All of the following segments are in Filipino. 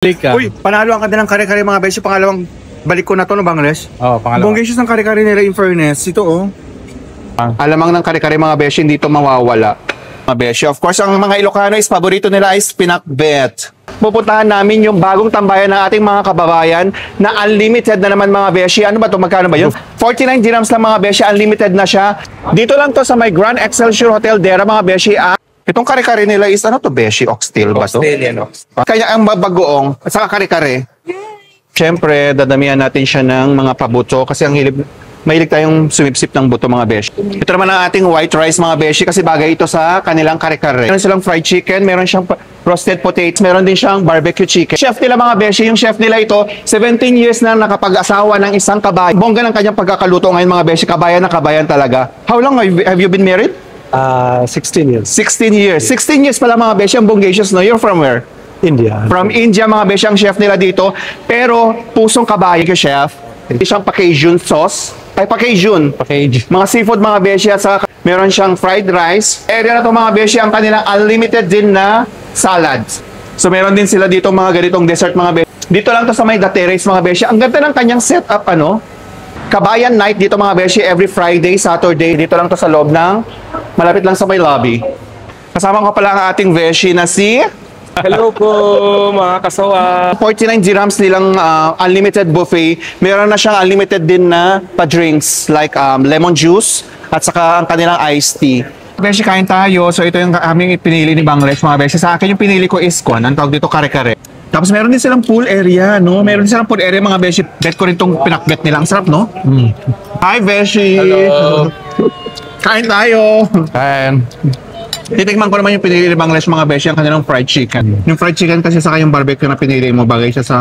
Uy, panalo ang kanilang kare-kare mga beshi. Pangalawang balik ko na to, no, Bangles? Oo, pangalawa. Bonggacious ng kare-kare nila in fairness. Ito, oh. Alamang ng kare-kare mga beshi, hindi to mawawala. Mga beshi. Of course, ang mga Ilocano is paborito nila ay pinakbet. Pupuntahan namin yung bagong tambayan ng ating mga kababayan na unlimited na naman mga beshi. Ano ba to? Magkano ba yun? 49 dirhams lang mga beshi. Unlimited na siya. Dito lang to sa may Grand Excelsior Hotel Dera mga beshi. Itong kare-kare nila is ano to, beshi? Oxtail ba to? Oxtail yan, oxtail. Kaya ang bagoong at saka kare-kare. Siyempre, dadamihan natin siya ng mga pabuto kasi mahilig tayong sumipsip ng buto mga beshi. Ito naman ang ating white rice mga beshi kasi bagay ito sa kanilang kare-kare. Meron silang fried chicken, meron siyang roasted potatoes, meron din siyang barbecue chicken. Chef nila mga beshi, yung chef nila ito, 17 years na nakapag-asawa ng isang kabayan. Bongga ng kanyang pagkakaluto ngayon mga beshi, kabayan na kabayan talaga. How long have you been married? 16 years. 16 years. 16 years pala mga beshi, ang Bonggacious, no? You're from where? India. From India mga beshi ang chef nila dito. Pero pusong kabayan ka chef. Hindi siyang pa-Cajun sauce. Ay, pa-Cajun. Package. Mga seafood mga beshi at saka meron siyang fried rice. Area na to mga beshi ang kanilang unlimited din na salads. So meron din sila dito mga ganitong dessert mga beshi. Dito lang to sa may The Terrace mga beshi. Ang ganda ng kanyang setup ano. Kabayan night dito mga beshi every Friday, Saturday. Dito lang to sa loob ng malapit lang sa may lobby. Kasama ko pala ang ating beshi na si Hello po, mga kasawa. 49 dirhams nilang unlimited buffet. Meron na siyang unlimited din na pa-drinks like lemon juice at saka ang kanilang iced tea. Beshi, kain tayo. So ito yung aming pinili ni Bangles mga beshi. Sa akin yung pinili ko is ang tawag dito kare-kare. Tapos meron din silang pool area, no? Meron din silang pool area mga beshi. Bet ko rin itong pinakbet nila. Ang sarap, no? Hi, beshi! Hello. Kain tayo! Kain. Titikman ko naman yung pinili ni Bangles mga beshi, ang kanilang fried chicken. Yung fried chicken kasi saka yung barbecue na pinili mo, bagay siya sa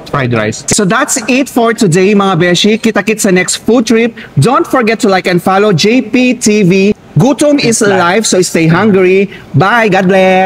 fried rice. So that's it for today mga beshi. Kita-kits sa next food trip. Don't forget to like and follow JPTV. Gutom is alive, so stay hungry. Bye! God bless!